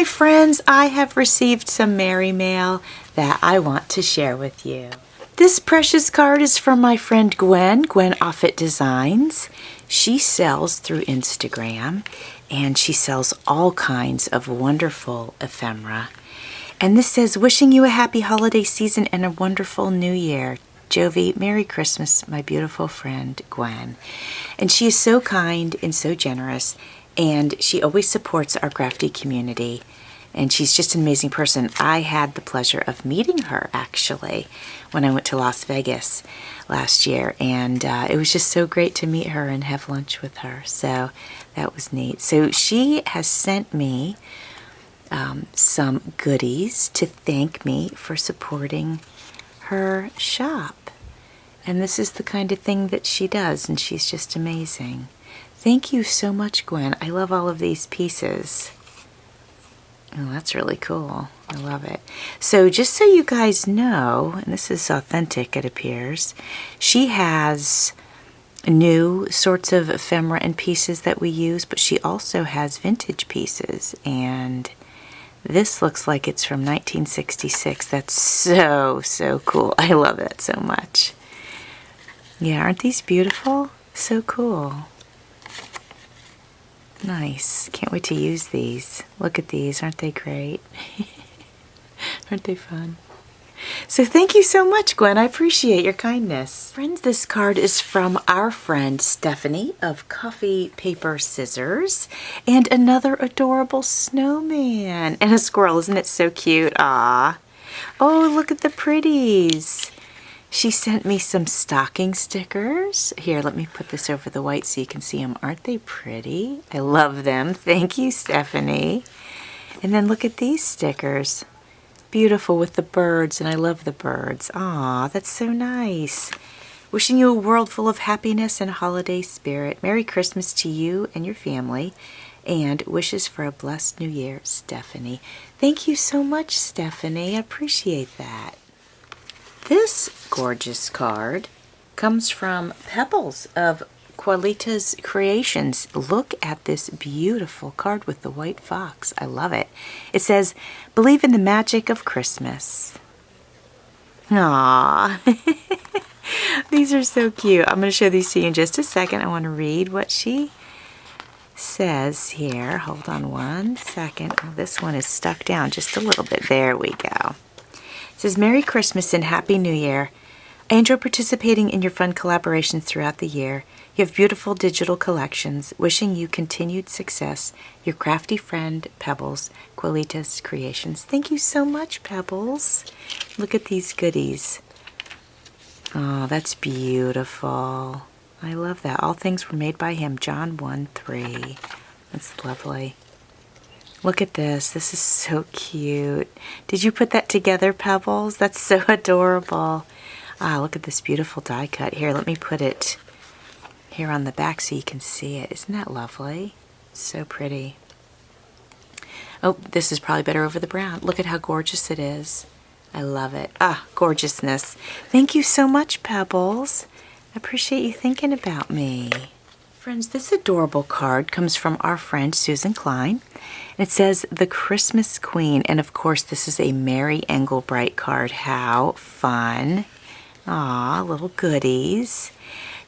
my friends, I have received some Merry Mail that I want to share with you. This precious card is from my friend Gwen Offit Designs. She sells through Instagram and she sells all kinds of wonderful ephemera. And this says, wishing you a happy holiday season and a wonderful new year. Jovi, Merry Christmas, my beautiful friend Gwen. And she is so kind and so generous, and she always supports our crafty community. And she's just an amazing person. I had the pleasure of meeting her, actually, when I went to Las Vegas last year. And it was just so great to meet her and have lunch with her. So that was neat. So she has sent me some goodies to thank me for supporting her shop. And this is the kind of thing that she does, and she's just amazing. Thank you so much, Gwen. I love all of these pieces. Oh, that's really cool. I love it. So just so you guys know, and this is authentic, it appears, she has new sorts of ephemera and pieces that we use, but she also has vintage pieces. And this looks like it's from 1966. That's so, so cool. I love it so much. Yeah, aren't these beautiful? So cool. Nice. Can't wait to use these. Look at these. Aren't they great? Aren't they fun? So thank you so much, Gwen. I appreciate your kindness. Friends, this card is from our friend Stephanie of Coffee Paper Scissors, and another adorable snowman and a squirrel. Isn't it so cute? Ah. Oh, look at the pretties. She sent me some stocking stickers. Here, let me put this over the white so you can see them. Aren't they pretty? I love them. Thank you, Stephanie. And then look at these stickers. Beautiful with the birds, and I love the birds. Aw, that's so nice. Wishing you a world full of happiness and holiday spirit. Merry Christmas to you and your family, and wishes for a blessed new year, Stephanie. Thank you so much, Stephanie. I appreciate that. This gorgeous card comes from Pebbles of Qualitas Creations. Look at this beautiful card with the white fox. I love it. It says, believe in the magic of Christmas. Aww. These are so cute. I'm going to show these to you in just a second. I want to read what she says here. Hold on one second. Oh, this one is stuck down just a little bit. There we go. It says, Merry Christmas and Happy New Year. I enjoy participating in your fun collaborations throughout the year. You have beautiful digital collections. Wishing you continued success. Your crafty friend, Pebbles, Qualitas Creations. Thank you so much, Pebbles. Look at these goodies. Oh, that's beautiful. I love that. All things were made by him. John 1:3. That's lovely. Look at this. This is so cute. Did you put that together, Pebbles? That's so adorable. Ah, look at this beautiful die cut. Here, let me put it here on the back so you can see it. Isn't that lovely? So pretty. Oh, this is probably better over the brown. Look at how gorgeous it is. I love it. Ah, gorgeousness. Thank you so much, Pebbles. I appreciate you thinking about me. Friends, this adorable card comes from our friend Susan Klein. It says, The Christmas Queen. And of course, this is a Mary Engelbright card. How fun. Aw, little goodies.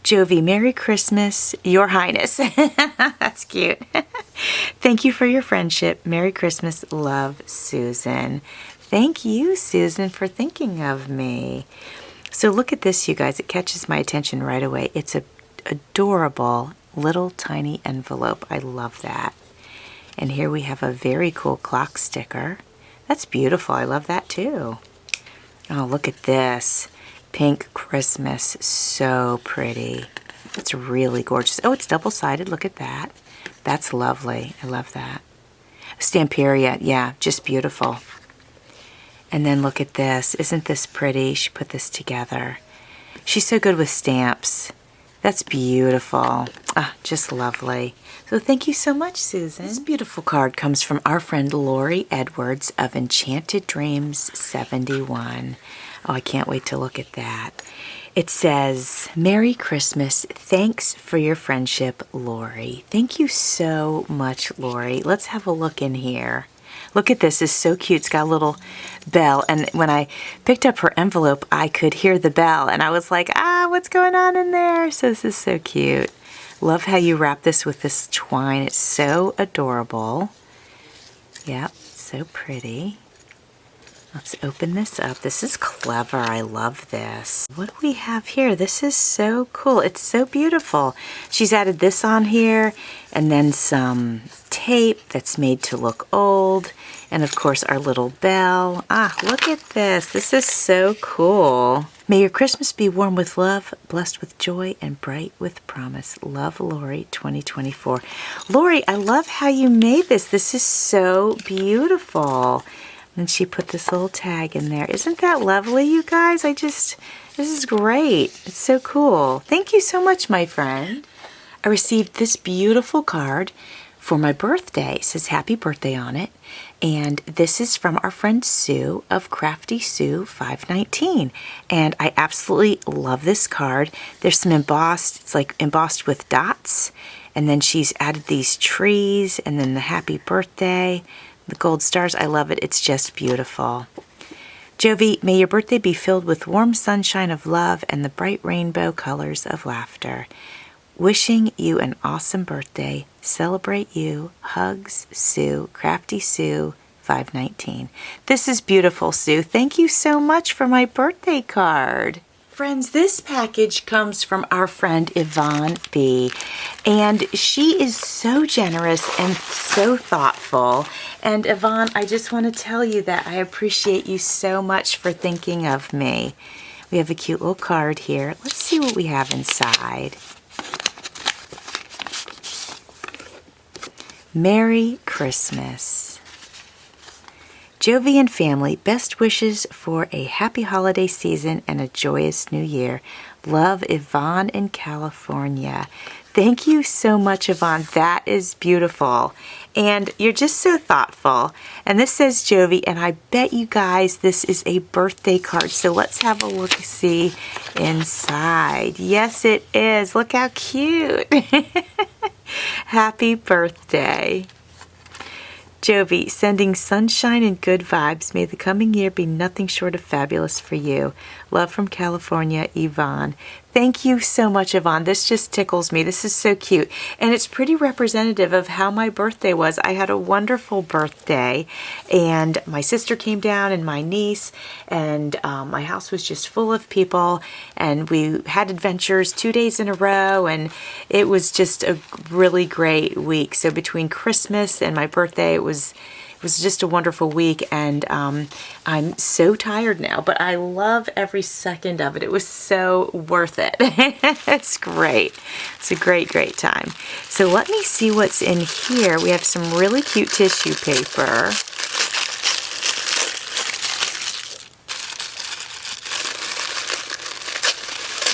Jovi, Merry Christmas, Your Highness. That's cute. Thank you for your friendship. Merry Christmas, love, Susan. Thank you, Susan, for thinking of me. So look at this, you guys. It catches my attention right away. It's a adorable little tiny envelope. I love that. And here we have a very cool clock sticker. That's beautiful. I love that too. Oh, look at this. Pink Christmas. So pretty. It's really gorgeous. Oh, it's double-sided. Look at that. That's lovely. I love that. Stamperia. Yeah, just beautiful. And then look at this. Isn't this pretty? She put this together. She's so good with stamps. That's beautiful. Ah, just lovely. So thank you so much, Susan. This beautiful card comes from our friend Lori Edwards of Enchanted Dreams 71. Oh, I can't wait to look at that. It says, Merry Christmas. Thanks for your friendship, Lori. Thank you so much, Lori. Let's have a look in here. Look at this, it's so cute. It's got a little bell, and when I picked up her envelope, I could hear the bell, and I was like, what's going on in there? So this is so cute. Love how you wrap this with this twine. It's so adorable. Yep, so pretty. Let's open this up. This is clever. I love this. What do we have here? This is so cool. It's so beautiful. She's added this on here, and then some tape that's made to look old, and of course our little bell. Look at this. This is so cool. May your Christmas be warm with love, blessed with joy, and bright with promise. Love, Lori, 2024. Lori, I love how you made this. This is so beautiful. And she put this little tag in there. Isn't that lovely, you guys? This is great. It's so cool. Thank you so much, my friend. I received this beautiful card for my birthday. It says happy birthday on it. And this is from our friend Sue of Crafty Sue 519. And I absolutely love this card. There's some embossed, it's like embossed with dots. And then she's added these trees and then the happy birthday. The gold stars, I love it. It's just beautiful. Jovi, may your birthday be filled with warm sunshine of love and the bright rainbow colors of laughter. Wishing you an awesome birthday. Celebrate you. Hugs, Sue, Crafty Sue, 519. This is beautiful, Sue. Thank you so much for my birthday card. Friends, this package comes from our friend Yvonne B. And she is so generous and so thoughtful. And Yvonne, I just want to tell you that I appreciate you so much for thinking of me. We have a cute little card here. Let's see what we have inside. Merry Christmas. Jovi and family, best wishes for a happy holiday season and a joyous new year. Love, Yvonne in California. Thank you so much, Yvonne. That is beautiful. And you're just so thoughtful. And this says Jovi, and I bet you guys this is a birthday card. So let's have a look-see inside. Yes, it is. Look how cute. Happy birthday. Jovi, sending sunshine and good vibes. May the coming year be nothing short of fabulous for you. Love from California, Yvonne. Thank you so much, Yvonne. This just tickles me. This is so cute. And it's pretty representative of how my birthday was. I had a wonderful birthday. And my sister came down and my niece. And my house was just full of people. And we had adventures 2 days in a row. And it was just a really great week. So between Christmas and my birthday, it was just a wonderful week, and I'm so tired now, but I love every second of it. It was so worth it. It's great. It's a great, great time. So let me see what's in here. We have some really cute tissue paper.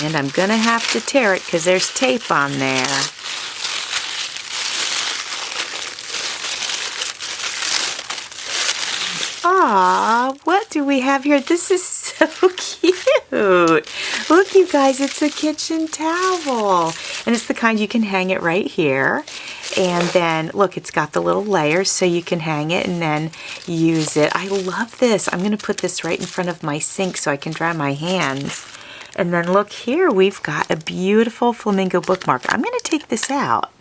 And I'm going to have to tear it because there's tape on there. Aw, what do we have here? This is so cute. Look, you guys, it's a kitchen towel. And it's the kind you can hang it right here. And then, look, it's got the little layers so you can hang it and then use it. I love this. I'm going to put this right in front of my sink so I can dry my hands. And then look here, we've got a beautiful flamingo bookmark. I'm going to take this out.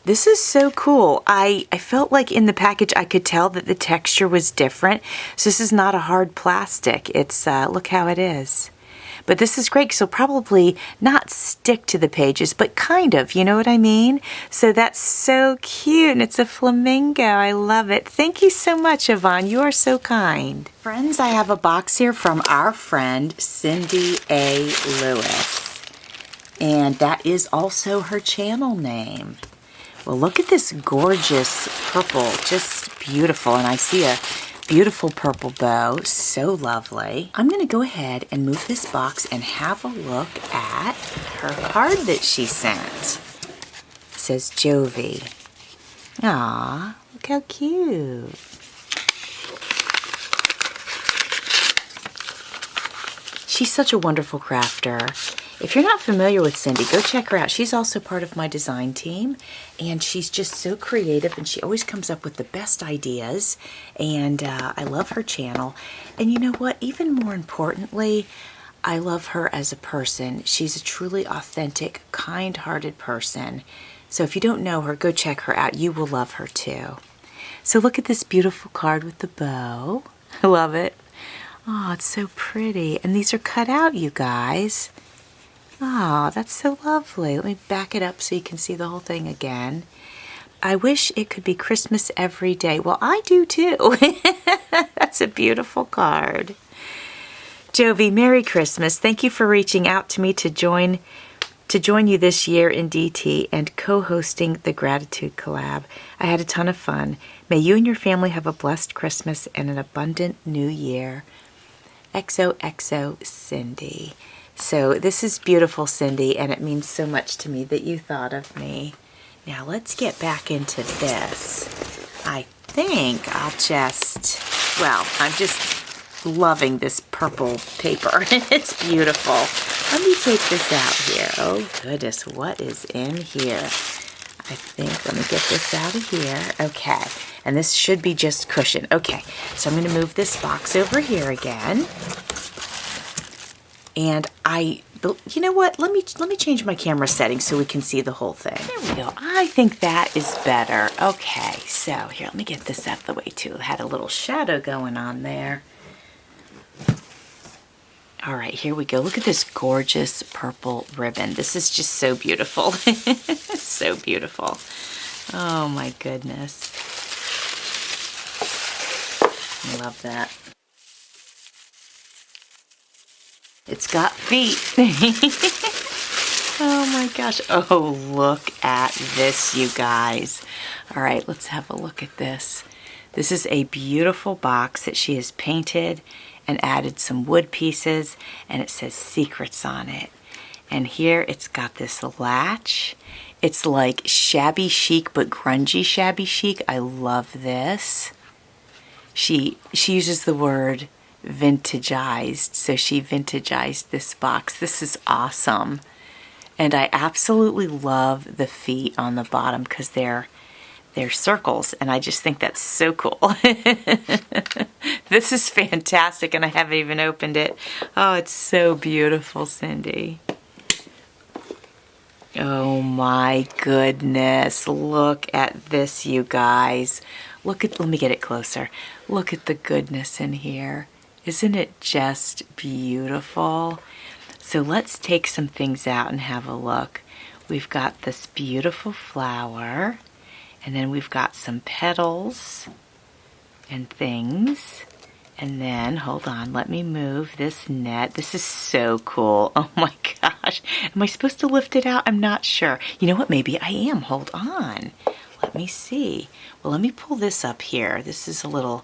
This is so cool. I felt like in the package I could tell that the texture was different. So this is not a hard plastic. It's, look how it is. But this is great because it'll probably not stick to the pages, but kind of, you know what I mean? So that's so cute, and it's a flamingo. I love it. Thank you so much, Yvonne. You are so kind. Friends, I have a box here from our friend, Cindy A. Lewis. And that is also her channel name. Well, look at this gorgeous purple, just beautiful. And I see a beautiful purple bow, so lovely. I'm going to go ahead and move this box and have a look at her card that she sent. It says Jovi. Aw, look how cute. She's such a wonderful crafter. If you're not familiar with Cindy, go check her out. She's also part of my design team, and she's just so creative, and she always comes up with the best ideas, and I love her channel. And you know what? Even more importantly, I love her as a person. She's a truly authentic, kind-hearted person. So if you don't know her, go check her out. You will love her too. So look at this beautiful card with the bow. I love it. Oh, it's so pretty. And these are cut out, you guys. Oh, that's so lovely. Let me back it up so you can see the whole thing again. I wish it could be Christmas every day. Well, I do too. That's a beautiful card. Jovi, Merry Christmas. Thank you for reaching out to me to join you this year in DT and co-hosting the Gratitude Collab. I had a ton of fun. May you and your family have a blessed Christmas and an abundant new year. XOXO, Cindy. So this is beautiful, Cindy, and it means so much to me that you thought of me. Now let's get back into this. I think I'll just, well, I'm just loving this purple paper. It's beautiful. Let me take this out here. Oh goodness, what is in here? I think, let me get this out of here. Okay, and this should be just cushion. Okay, so I'm going to move this box over here again. And you know what? Let me change my camera settings so we can see the whole thing. There we go. I think that is better. Okay, so here, let me get this out of the way too. It had a little shadow going on there. All right, here we go. Look at this gorgeous purple ribbon. This is just so beautiful. So beautiful. Oh my goodness. I love that. It's got feet. Oh my gosh. Oh, look at this, you guys. All right, let's have a look at this. This is a beautiful box that she has painted and added some wood pieces, and it says secrets on it. And here it's got this latch. It's like shabby chic, but grungy shabby chic. I love this. She uses the word vintageized, so she vintageized this box. This is awesome. And I absolutely love the feet on the bottom because they're circles, and I just think that's so cool. This is fantastic, and I haven't even opened it. Oh, it's so beautiful, Cindy. Oh my goodness, look at this, you guys. Let me get it closer. Look at the goodness in here. Isn't it just beautiful? So let's take some things out and have a look. We've got this beautiful flower, and then we've got some petals and things. And then, hold on, let me move this net. This is so cool. Oh my gosh. Am I supposed to lift it out? I'm not sure. You know what? Maybe I am. Hold on. Let me see. Well, let me pull this up here. This is a little...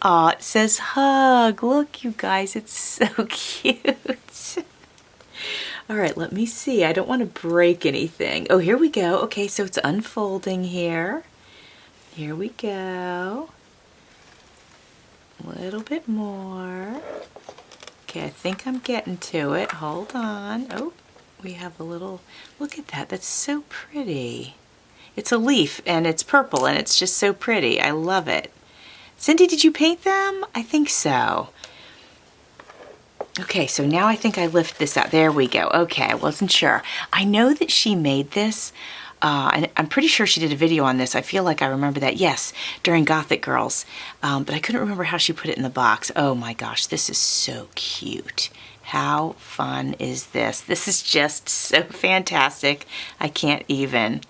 Oh, it says hug. Look, you guys, it's so cute. All right, let me see. I don't want to break anything. Oh, here we go. Okay, so it's unfolding here. Here we go. A little bit more. Okay, I think I'm getting to it. Hold on. Oh, we have a little... Look at that. That's so pretty. It's a leaf, and it's purple, and it's just so pretty. I love it. Cindy, did you paint them? I think so. Okay, so now I think I lift this out. There we go. Okay, I wasn't sure. I know that she made this, and I'm pretty sure she did a video on this. I feel like I remember that. Yes, during Gothic Girls, but I couldn't remember how she put it in the box. Oh my gosh, this is so cute. How fun is this? This is just so fantastic. I can't even.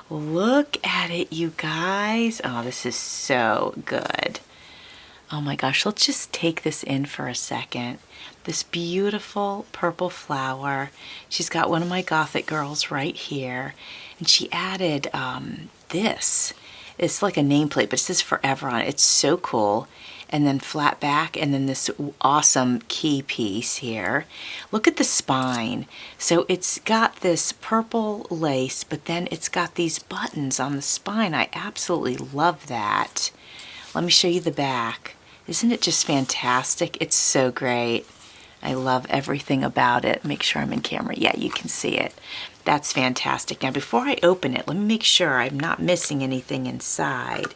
Look at it, you guys. Oh, this is so good. Oh my gosh, let's just take this in for a second. This beautiful purple flower. She's got one of my Gothic girls right here. And she added this. It's like a nameplate, but it says forever on it. It's so cool. And then flat back, and then this awesome key piece here. Look at the spine. So it's got this purple lace, but then it's got these buttons on the spine. I absolutely love that. Let me show you the back. Isn't it just fantastic? It's so great. I love everything about it. Make sure I'm in camera. Yeah, you can see it. That's fantastic. Now, before I open it, let me make sure I'm not missing anything inside.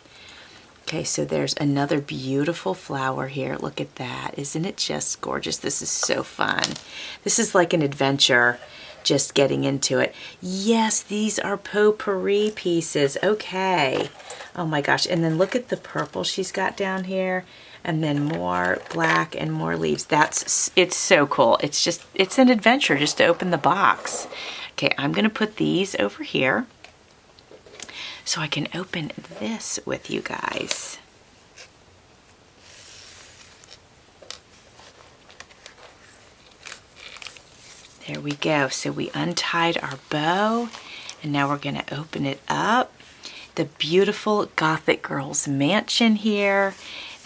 Okay, so there's another beautiful flower here. Look at that. Isn't it just gorgeous? This is so fun. This is like an adventure, just getting into it. Yes, these are potpourri pieces. Okay. Oh my gosh. And then look at the purple she's got down here. And then more black and more leaves. It's so cool. It's an adventure just to open the box. Okay, I'm gonna put these over here so I can open this with you guys. There we go. So we untied our bow, and now we're gonna open it up. The beautiful Gothic Girls Mansion here,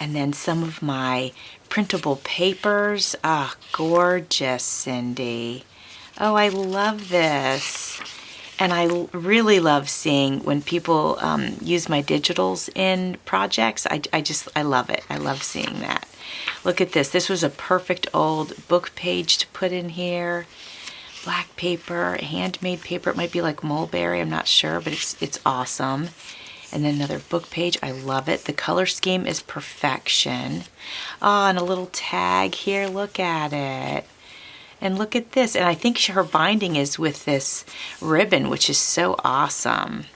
and then some of my printable papers. Ah, gorgeous, Cindy. Oh, I love this. And I really love seeing when people use my digitals in projects. I love it. I love seeing that. Look at this. This was a perfect old book page to put in here. Black paper, handmade paper. It might be like mulberry, I'm not sure, but it's awesome. And then another book page. I love it. The color scheme is perfection. Oh, and a little tag here. Look at it. And look at this. And I think her binding is with this ribbon, which is so awesome.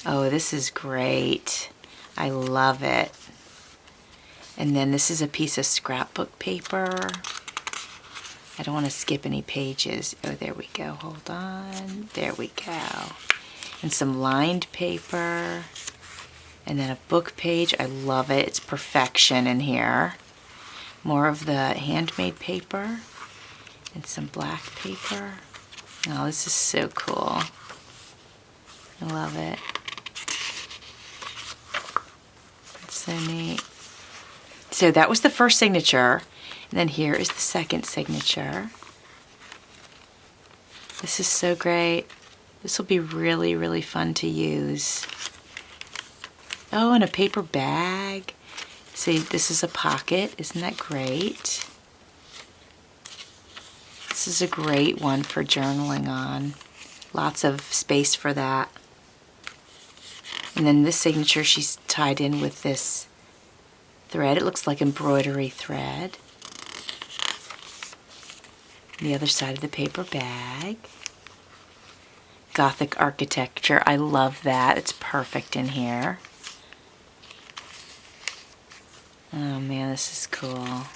Oh, this is great. I love it. And then this is a piece of scrapbook paper. I don't want to skip any pages. Oh, there we go. Hold on. There we go. And some lined paper. And then a book page. I love it. It's perfection in here. More of the handmade paper. And some black paper. Oh, this is so cool. I love it. It's so neat. So that was the first signature. And then here is the second signature. This is so great. This will be really, really fun to use. Oh, and a paper bag. See, this is a pocket. Isn't that great? This is a great one for journaling on. Lots of space for that. And then this signature she's tied in with this thread. It looks like embroidery thread. The other side of the paper bag. Gothic architecture. I love that. It's perfect in here. Oh man, this is cool.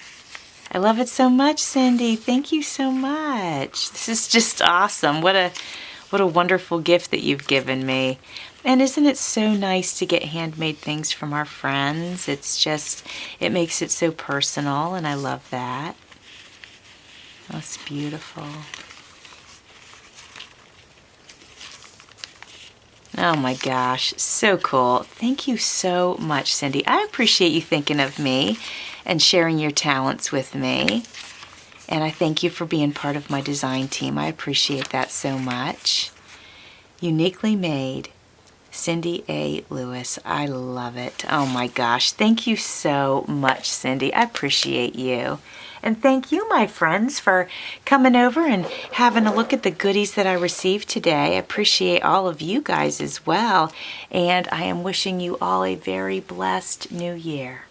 I love it so much, Cindy. Thank you so much. This is just awesome. What a wonderful gift that you've given me. And isn't it so nice to get handmade things from our friends? It makes it so personal, and I love that. That's beautiful. Oh my gosh, so cool. Thank you so much, Cindy. I appreciate you thinking of me and sharing your talents with me. And I thank you for being part of my design team. I appreciate that so much. Uniquely made, Cindy A. Lewis. I love it. Oh my gosh. Thank you so much, Cindy. I appreciate you. And thank you, my friends, for coming over and having a look at the goodies that I received today. I appreciate all of you guys as well. And I am wishing you all a very blessed new year.